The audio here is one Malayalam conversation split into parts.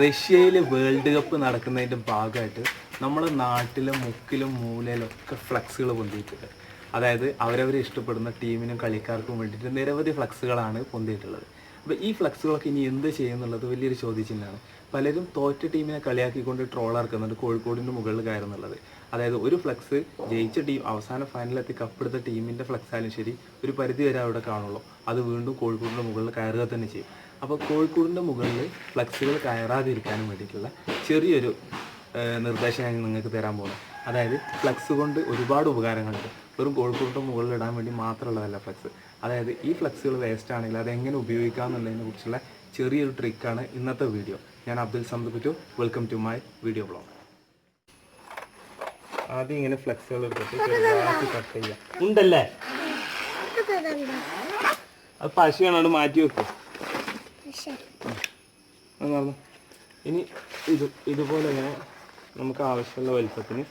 റഷ്യയിൽ വേൾഡ് കപ്പ് നടക്കുന്നതിൻ്റെ ഭാഗമായിട്ട് നമ്മുടെ നാട്ടിലെ മുക്കിലും മൂലയിലും ഒക്കെ ഫ്ലക്സുകൾ പൊന്തിയിട്ടുണ്ട്. അതായത് അവരവരെ ഇഷ്ടപ്പെടുന്ന ടീമിനും കളിക്കാർക്കും വേണ്ടിയിട്ട് നിരവധി ഫ്ലക്സുകളാണ് പൊന്തിയിട്ടുള്ളത്. അപ്പോൾ ഈ ഫ്ലക്സുകളൊക്കെ ഇനി എന്ത് ചെയ്യുന്നുള്ളത് വലിയൊരു ചോദ്യചിഹ്നമാണ്. പലരും തോറ്റ ടീമിനെ കളിയാക്കിക്കൊണ്ട് ട്രോളാക്കുന്നുണ്ട് കോഴിക്കോടിൻ്റെ മുകളിൽ കയറുന്നുള്ളത്. അതായത് ഒരു ഫ്ലക്സ് ജയിച്ച ടീം അവസാന ഫൈനലെത്തി കപ്പെടുത്ത ടീമിൻ്റെ ഫ്ലക്സ് ആയാലും ശരി ഒരു പരിധി വരെ അവിടെ കാണുള്ളൂ, അത് വീണ്ടും കോഴിക്കോടിൻ്റെ മുകളിൽ കയറുക തന്നെ ചെയ്യും. അപ്പോൾ കോഴിക്കോടിൻ്റെ മുകളിൽ ഫ്ലക്സുകൾ കയറാതിരിക്കാനും വേണ്ടിയിട്ടുള്ള ചെറിയൊരു നിർദ്ദേശം ഞാൻ നിങ്ങൾക്ക് തരാൻ പോകുന്നത്. അതായത് ഫ്ലക്സ് കൊണ്ട് ഒരുപാട് ഉപകാരങ്ങളുണ്ട്. വെറും കോഴിക്കോടിൻ്റെ മുകളിൽ ഇടാൻ വേണ്ടി മാത്രമുള്ളതല്ല ഫ്ലക്സ്. അതായത് ഈ ഫ്ലക്സുകൾ വേസ്റ്റ് ആണെങ്കിൽ അതെങ്ങനെ ഉപയോഗിക്കാം എന്നുള്ളതിനെ കുറിച്ചുള്ള ചെറിയൊരു ട്രിക്കാണ് ഇന്നത്തെ വീഡിയോ. ഞാൻ Abdul Samad Kuttu, welcome to my video blog. ആദ്യം ഇങ്ങനെ ഫ്ലക്സുകൾ എടുത്തിട്ട് ചെറുതാക്കി കട്ട് ചെയ്യാം. ഉണ്ടല്ലേ അത് പശയാണ്, മാറ്റി വെക്കും. ഇനി ഇതുപോലെ ഇങ്ങനെ നമുക്ക് ആവശ്യമുള്ള വലുപ്പത്തിന്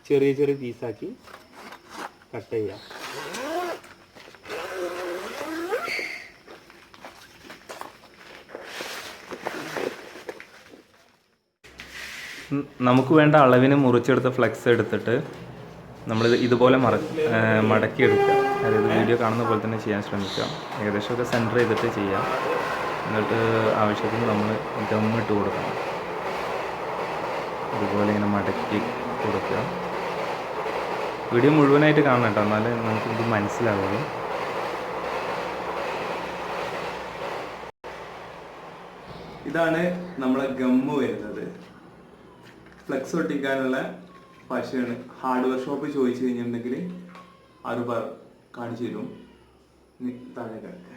ചെറിയ ചെറിയ പീസാക്കി കട്ട് ചെയ്യാം. നമുക്ക് വേണ്ട അളവിന് മുറിച്ചെടുത്ത ഫ്ലെക്സ് എടുത്തിട്ട് നമ്മൾ ഇതുപോലെ മടക്കി എടുക്കുക. അതായത് വീഡിയോ കാണുന്ന പോലെ തന്നെ ചെയ്യാൻ ശ്രമിക്കുക. ഏകദേശമൊക്കെ സെൻറ്റർ ചെയ്തിട്ട് ചെയ്യാം. എന്നിട്ട് ആവശ്യത്തിന് നമ്മൾ ഗമ്മിട്ട് കൊടുക്കണം. ഇതുപോലെ ഇങ്ങനെ മടക്കി കൊടുക്കുക. വീഡിയോ മുഴുവനായിട്ട് കാണണം കേട്ടോ, എന്നാലേ നമുക്കിത് മനസ്സിലാവുള്ളൂ. ഇതാണ് നമ്മളെ ഗമ്മ് വരുന്നത്. ഫ്ലെക്സ് ഒട്ടിക്കാനുള്ള പശയാണ്. ഹാർഡ്വെയർ ഷോപ്പ് ചോദിച്ചു കഴിഞ്ഞിട്ടുണ്ടെങ്കിൽ അത് കാണിച്ചു തരും. താഴെ കിടക്കുക.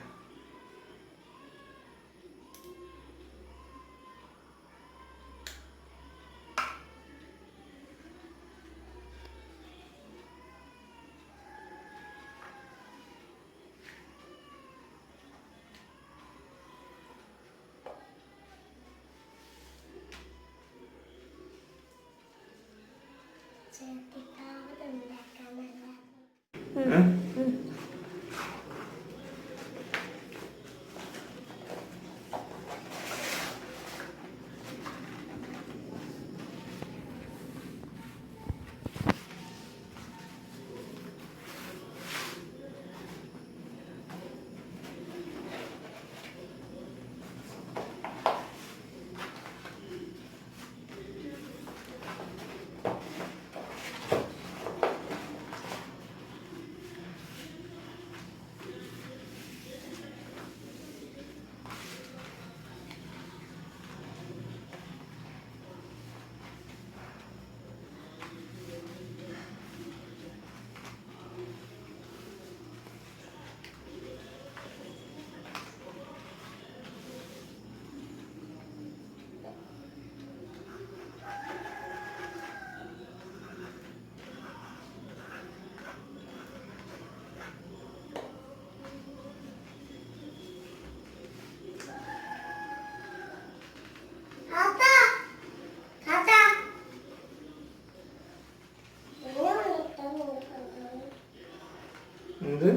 എന്ത്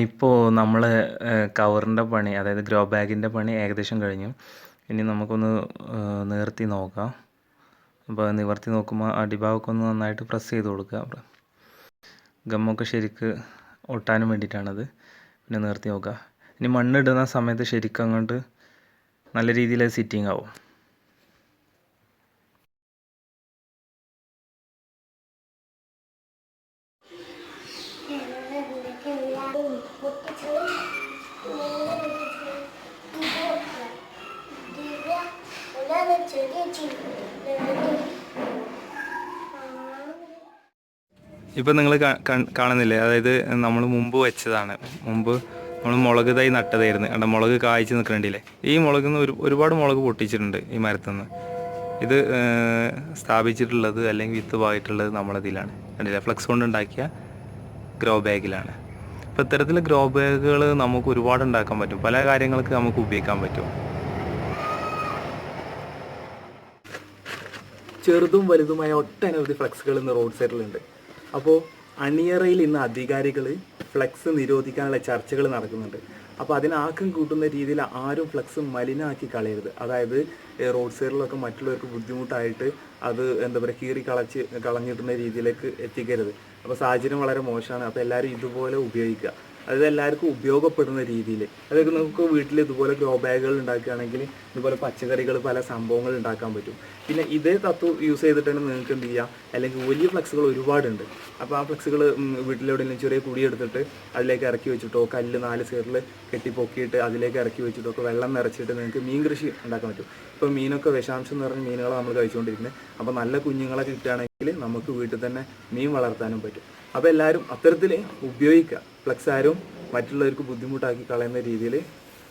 ഇപ്പോൾ നമ്മൾ കവറിൻ്റെ പണി, അതായത് ഗ്രോ ബാഗിൻ്റെ പണി ഏകദേശം കഴിഞ്ഞു. ഇനി നമുക്കൊന്ന് നിവർത്തി നോക്കാം. അപ്പോൾ നിവർത്തി നോക്കുമ്പോൾ അടിഭാഗമൊക്കെ ഒന്ന് നന്നായിട്ട് പ്രസ് ചെയ്ത് കൊടുക്കുക. ഗമ്മൊക്കെ ശരിക്ക് ഒട്ടാനും വേണ്ടിയിട്ടാണത്. പിന്നെ നിവർത്തി നോക്കുക. ഇനി മണ്ണിടുന്ന സമയത്ത് ശരിക്കും അങ്ങോട്ട് നല്ല രീതിയിൽ സിറ്റിംഗ് ആവും. ഇപ്പം നിങ്ങൾ കാണുന്നില്ലേ, അതായത് നമ്മൾ മുമ്പ് വെച്ചതാണ്. മുമ്പ് നമ്മൾ മുളക് തൈ നട്ടതായിരുന്നു. കണ്ട മുളക് കായ്ച്ച് നിൽക്കണ്ടില്ലേ. ഈ മുളകിൽ നിന്ന് ഒരുപാട് മുളക് പൊട്ടിച്ചിട്ടുണ്ട് ഈ മരത്തിൽ നിന്ന്. ഇത് സ്ഥാപിച്ചിട്ടുള്ളത് അല്ലെങ്കിൽ വിത്ത് പായിട്ടുള്ളത് നമ്മളതിലാണ്. കണ്ടില്ലേ, ഫ്ലെക്സ് കൊണ്ട് ഉണ്ടാക്കിയ ഗ്രോ ബാഗിലാണ്. അപ്പോൾ ഇത്തരത്തിലുള്ള ഗ്രോ ബാഗുകൾ നമുക്ക് ഒരുപാട് ഉണ്ടാക്കാൻ പറ്റും, പല കാര്യങ്ങൾക്ക് നമുക്ക് ഉപയോഗിക്കാൻ പറ്റും. ചെറുതും വലുതുമായ ഒട്ടനവധി ഫ്ലെക്സുകൾ ഇന്ന് റോഡ് സൈഡിലുണ്ട്. അപ്പോൾ അണിയറയിൽ ഇന്ന് അധികാരികൾ ഫ്ലെക്സ് നിരോധിക്കാനുള്ള ചർച്ചകൾ നടക്കുന്നുണ്ട്. അപ്പോൾ അതിനാക്കം കൂട്ടുന്ന രീതിയിൽ ആരും ഫ്ലെക്സ് മലിനമാക്കി കളയരുത്. അതായത് റോഡ് സൈഡിലൊക്കെ മറ്റുള്ളവർക്ക് ബുദ്ധിമുട്ടായിട്ട് അത് എന്താ പറയുക കീറി കളഞ്ഞിട്ടുന്ന രീതിയിലേക്ക് എത്തിക്കരുത്. അപ്പോൾ സാഹചര്യം വളരെ മോശമാണ്. അപ്പോൾ എല്ലാവരും ഇതുപോലെ ഉപയോഗിക്കുക, അതായത് എല്ലാവർക്കും ഉപയോഗപ്പെടുന്ന രീതിയിൽ. അതായത് നമുക്ക് വീട്ടിൽ ഇതുപോലെ ഗ്രോ ബാഗുകൾ ഉണ്ടാക്കുകയാണെങ്കിൽ ഇതുപോലെ പച്ചക്കറികൾ പല സംഭവങ്ങൾ ഉണ്ടാക്കാൻ പറ്റും. പിന്നെ ഇതേ തത്വം യൂസ് ചെയ്തിട്ടാണ് നിങ്ങൾക്ക് എന്ത് ചെയ്യുക, അല്ലെങ്കിൽ വലിയ ഫ്ലെക്സുകൾ ഒരുപാടുണ്ട്. അപ്പോൾ ആ ഫ്ലെക്സുകൾ വീട്ടിലെവിടെയെങ്കിലും ചെറിയ കുടി എടുത്തിട്ട് അതിലേക്ക് ഇറക്കി വെച്ചിട്ടോ, കല്ല് 4 സൈഡിൽ കെട്ടിപ്പൊക്കിയിട്ട് അതിലേക്ക് ഇറക്കി വെച്ചിട്ടൊക്കെ വെള്ളം നിറച്ചിട്ട് നിങ്ങൾക്ക് മീൻ കൃഷി ഉണ്ടാക്കാൻ പറ്റും. ഇപ്പോൾ മീനൊക്കെ വിഷാംശം നിറഞ്ഞ മീനുകളെ നമ്മൾ കഴിച്ചുകൊണ്ടിരിക്കുന്നത്. അപ്പോൾ നല്ല കുഞ്ഞുങ്ങളെ കിട്ടുകയാണെങ്കിൽ നമുക്ക് വീട്ടിൽ തന്നെ മീൻ വളർത്താനും പറ്റും. അപ്പോൾ എല്ലാവരും അത്തരത്തിൽ ഉപയോഗിക്കുക. ഫ്ലെക്സ് ആരും മറ്റുള്ളവർക്ക് ബുദ്ധിമുട്ടാക്കി കളയുന്ന രീതിയിൽ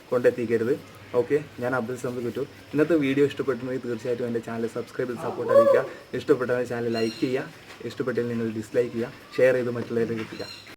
കൊണ്ടെത്തിക്കരുത്. ഓക്കെ, ഞാൻ അബ്ദുൽ സമദ് കുറ്റൂർ. ഇന്നത്തെ വീഡിയോ ഇഷ്ടപ്പെട്ടിട്ടുണ്ടെങ്കിൽ തീർച്ചയായിട്ടും എൻ്റെ ചാനൽ സബ്സ്ക്രൈബ് ചെയ്ത് സപ്പോർട്ട് അറിയിക്കുക. ഇഷ്ടപ്പെട്ടാൽ ചാനൽ ലൈക്ക് ചെയ്യുക, ഇഷ്ടപ്പെട്ടാൽ നിങ്ങൾ ഡിസ്ലൈക്ക് ചെയ്യുക, ഷെയർ ചെയ്ത് മറ്റുള്ളവരിലേക്ക് എത്തിക്കുക.